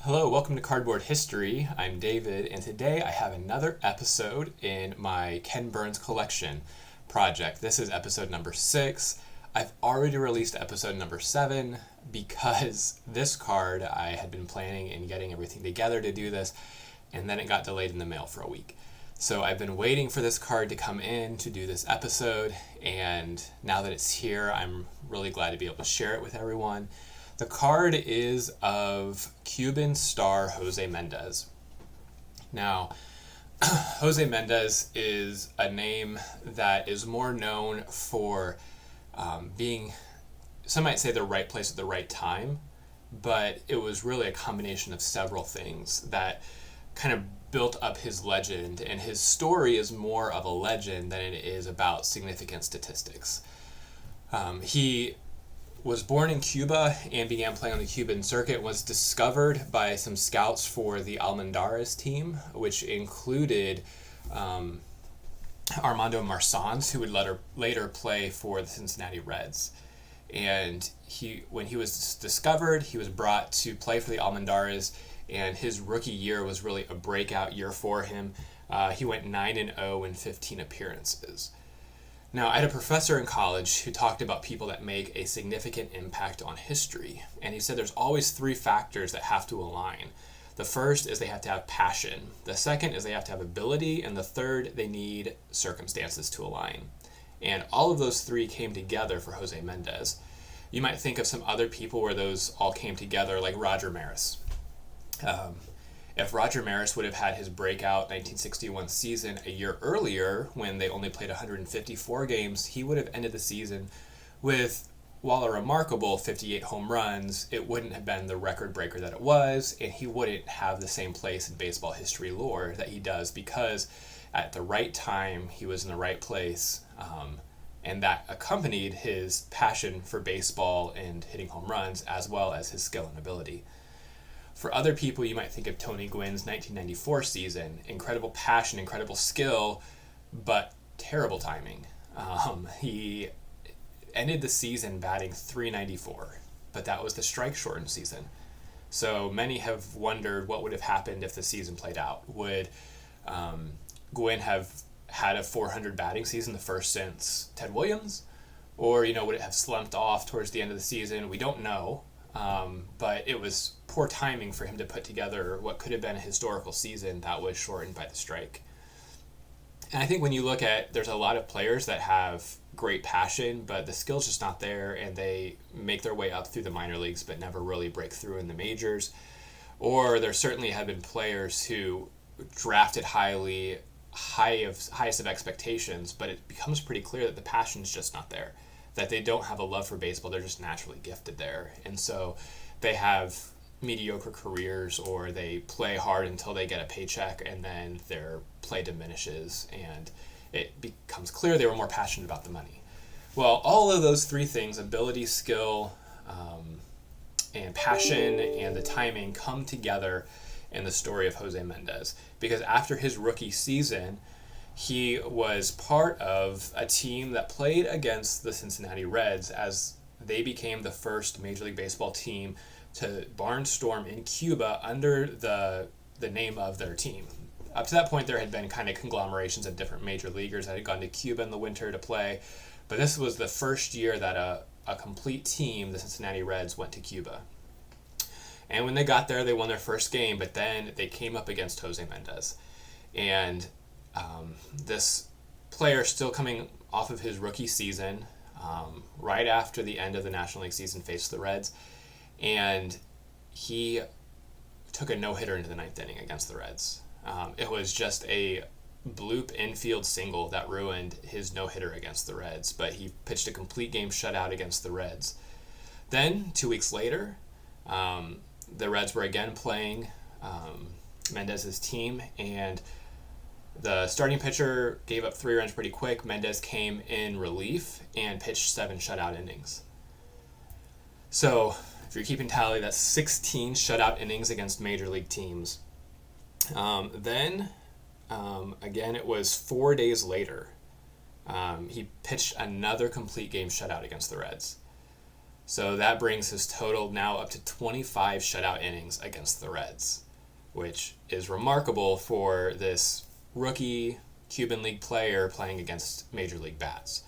Hello, welcome to Cardboard History. I'm David, and today I have another episode in my Ken Burns collection project. This is episode number 6. I've already released episode number 7 because this card, I had been planning and getting everything together to do this, and then it got delayed in the mail for a week. So I've been waiting for this card to come in to do this episode, and now that it's here, I'm really glad to be able to share it with everyone. The card is of Cuban star Jose Mendez. Now, Jose Mendez is a name that is more known for being, some might say, the right place at the right time, but it was really a combination of several things that kind of built up his legend, and his story is more of a legend than it is about significant statistics. He was born in Cuba and began playing on the Cuban circuit, was discovered by some scouts for the Almendares team, which included Armando Marsans, who would later play for the Cincinnati Reds. And when he was discovered, he was brought to play for the Almendares, and his rookie year was really a breakout year for him. He went 9-0 in 15 appearances. Now, I had a professor in college who talked about people that make a significant impact on history, and he said there's always 3 factors that have to align. The first is they have to have passion, the second is they have to have ability, and the third, they need circumstances to align. And all of those 3 came together for Jose Mendez. You might think of some other people where those all came together, like Roger Maris. If Roger Maris would have had his breakout 1961 season a year earlier, when they only played 154 games, he would have ended the season with, while a remarkable 58 home runs, it wouldn't have been the record breaker that it was, and he wouldn't have the same place in baseball history lore that he does, because at the right time, he was in the right place, and that accompanied his passion for baseball and hitting home runs, as well as his skill and ability. For other people, you might think of Tony Gwynn's 1994 season. Incredible passion, incredible skill, but terrible timing. He ended the season batting .394, but that was the strike-shortened season. So many have wondered what would have happened if the season played out. Would Gwynn have had a .400 batting season, the first since Ted Williams? Or, would it have slumped off towards the end of the season? We don't know. But it was poor timing for him to put together what could have been a historical season that was shortened by the strike. And I think when you look at, there's a lot of players that have great passion, but the skill's just not there, and they make their way up through the minor leagues but never really break through in the majors. Or there certainly have been players who drafted highest of expectations, but it becomes pretty clear that the passion's just not there, that they don't have a love for baseball. They're just naturally gifted there. And so they have mediocre careers, or they play hard until they get a paycheck, and then their play diminishes, and it becomes clear they were more passionate about the money. Well, all of those 3 things, ability, skill, and passion, and the timing, come together in the story of Jose Mendez. Because after his rookie season, he was part of a team that played against the Cincinnati Reds as they became the first Major League Baseball team to barnstorm in Cuba under the name of their team. Up to that point, there had been kind of conglomerations of different major leaguers that had gone to Cuba in the winter to play, but this was the first year that a complete team, the Cincinnati Reds, went to Cuba. And when they got there, they won their first game, but then they came up against Jose Mendez. And this player, still coming off of his rookie season, right after the end of the National League season, faced the Reds, and he took a no-hitter into the 9th inning against the Reds. It was just a bloop infield single that ruined his no-hitter against the Reds, but he pitched a complete game shutout against the Reds. Then, 2 weeks later, the Reds were again playing Mendez's team, and the starting pitcher gave up 3 runs pretty quick. Mendez came in relief and pitched 7 shutout innings. So, if you're keeping tally, that's 16 shutout innings against major league teams. Then, again, it was 4 days later. He pitched another complete game shutout against the Reds. So that brings his total now up to 25 shutout innings against the Reds, which is remarkable for this rookie Cuban League player playing against Major League bats.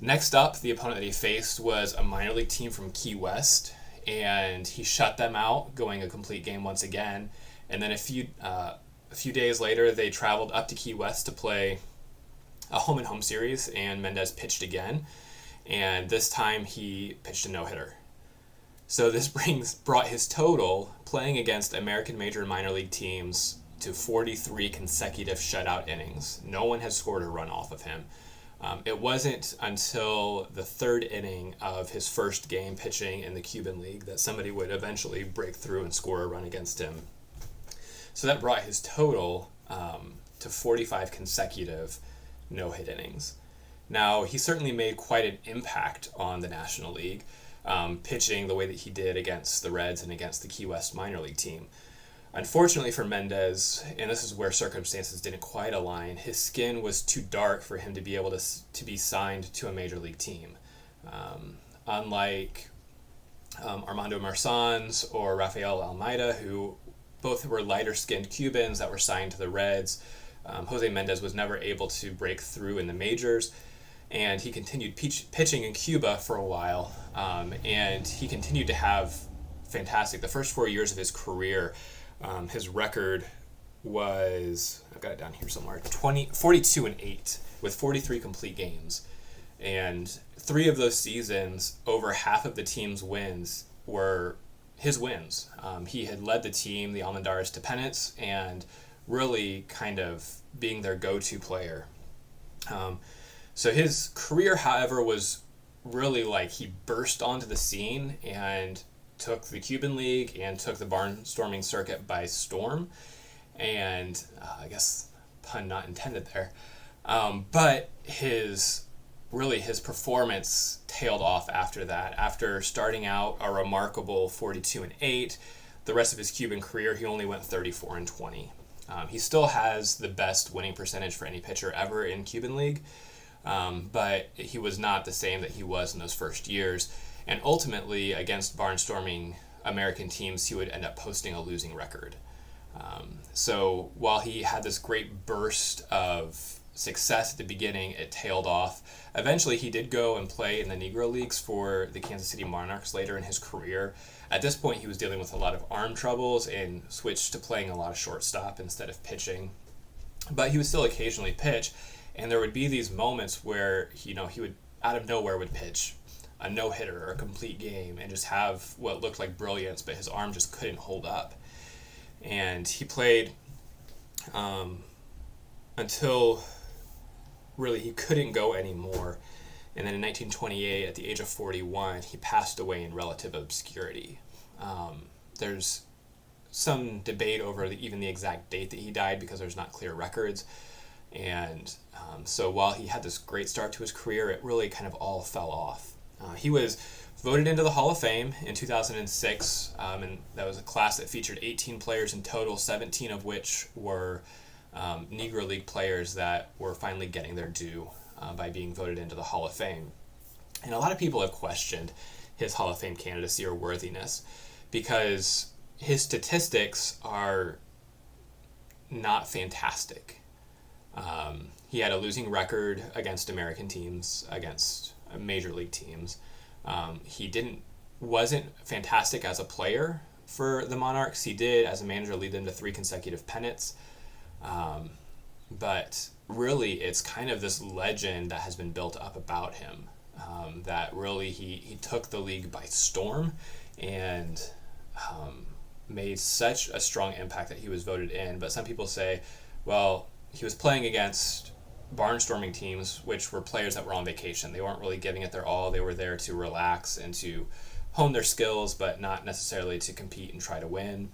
Next up, the opponent that he faced was a minor league team from Key West, and he shut them out, going a complete game once again. And then a few days later, they traveled up to Key West to play a home-and-home series, and Mendez pitched again, and this time he pitched a no-hitter. So this brought his total playing against American major and minor league teams to 43 consecutive shutout innings. No one has scored a run off of him. It wasn't until the third inning of his first game pitching in the Cuban League that somebody would eventually break through and score a run against him. So that brought his total to 45 consecutive no-hit innings. Now, he certainly made quite an impact on the National League, pitching the way that he did against the Reds and against the Key West minor league team. Unfortunately for Mendez, and this is where circumstances didn't quite align, his skin was too dark for him to be able to be signed to a major league team. Unlike Armando Marsans or Rafael Almeida, who both were lighter-skinned Cubans that were signed to the Reds, Jose Mendez was never able to break through in the majors, and he continued pitching in Cuba for a while, and he continued to have fantastic. The first 4 years of his career, his record was, I've got it down here somewhere, 42-8 with 43 complete games. And 3 of those seasons, over half of the team's wins were his wins. He had led the team, the Almendares, to pennants and really kind of being their go-to player. So his career, however, was really like he burst onto the scene and took the Cuban League and took the barnstorming circuit by storm. And I guess pun not intended there. But his performance tailed off after that. After starting out a remarkable 42-8, the rest of his Cuban career, he only went 34-20. He still has the best winning percentage for any pitcher ever in Cuban League, but he was not the same that he was in those first years. And ultimately, against barnstorming American teams, he would end up posting a losing record. So while he had this great burst of success at the beginning, it tailed off. Eventually, he did go and play in the Negro Leagues for the Kansas City Monarchs later in his career. At this point, he was dealing with a lot of arm troubles and switched to playing a lot of shortstop instead of pitching. But he would still occasionally pitch, and there would be these moments where he would out of nowhere would pitch a no-hitter or a complete game and just have what looked like brilliance, but his arm just couldn't hold up. And he played until really he couldn't go anymore. And then in 1928, at the age of 41, he passed away in relative obscurity. There's some debate over even the exact date that he died because there's not clear records. And so while he had this great start to his career, it really kind of all fell off. He was voted into the Hall of Fame in 2006, and that was a class that featured 18 players in total, 17 of which were Negro League players that were finally getting their due by being voted into the Hall of Fame. And a lot of people have questioned his Hall of Fame candidacy or worthiness because his statistics are not fantastic. He had a losing record against American teams, against major league teams. He wasn't fantastic as a player for the Monarchs. He did, as a manager, lead them to 3 consecutive pennants. But really, it's kind of this legend that has been built up about him, that really he took the league by storm and made such a strong impact that he was voted in. But some people say, well, he was playing against barnstorming teams, which were players that were on vacation. They weren't really giving it their all. They were there to relax and to hone their skills, but not necessarily to compete and try to win.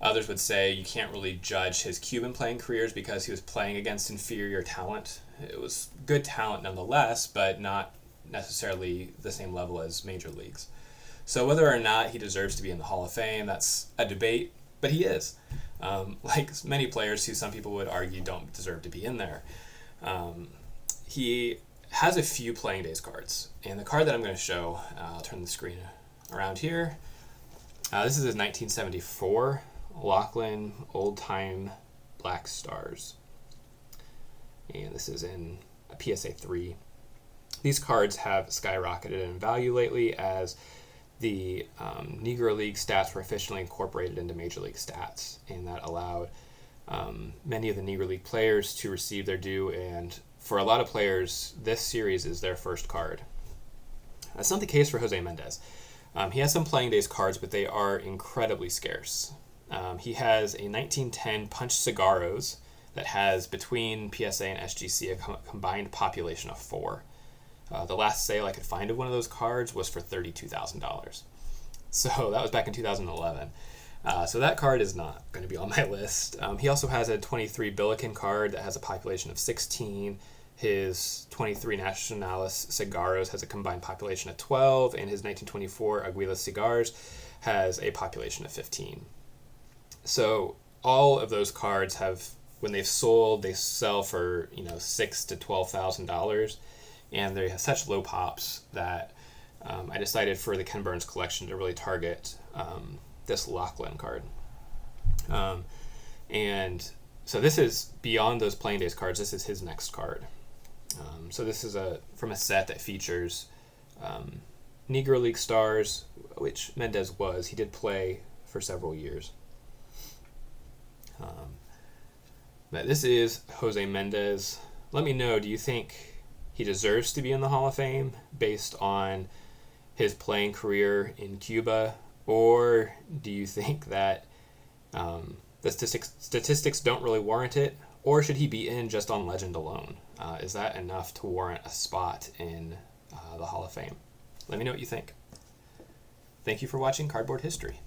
Others would say you can't really judge his Cuban playing careers because he was playing against inferior talent. It was good talent nonetheless, but not necessarily the same level as major leagues. So whether or not he deserves to be in the Hall of Fame, that's a debate, but he is. Like many players who some people would argue don't deserve to be in there. He has a few playing days cards. And the card that I'm going to show, I'll turn the screen around here. This is his 1974 Lachlan Old Time Black Stars. And this is in a PSA 3. These cards have skyrocketed in value lately as the Negro League stats were officially incorporated into Major League stats, and that allowed many of the Negro League players to receive their due, and for a lot of players, this series is their first card. That's not the case for Jose Mendez. He has some playing days cards, but they are incredibly scarce. He has a 1910 Punch Cigarros that has, between PSA and SGC, a combined population of 4. The last sale I could find of one of those cards was for $32,000. So that was back in 2011. So that card is not going to be on my list. He also has a 23 Billiken card that has a population of 16. His 23 Nacionales Cigarros has a combined population of 12, and his 1924 Aguila Cigars has a population of 15. So all of those cards have, when they've sold, they sell for $6,000 to $12,000, and they have such low pops that I decided for the Ken Burns collection to really target this Lachlan card. And so this is beyond those playing days cards. This is his next card. So this is from a set that features Negro League stars, which Mendez was. He did play for several years. But this is Jose Mendez. Let me know, do you think he deserves to be in the Hall of Fame based on his playing career in Cuba? Or do you think that the statistics don't really warrant it? Or should he be in just on legend alone? Is that enough to warrant a spot in the Hall of Fame? Let me know what you think. Thank you for watching Cardboard History.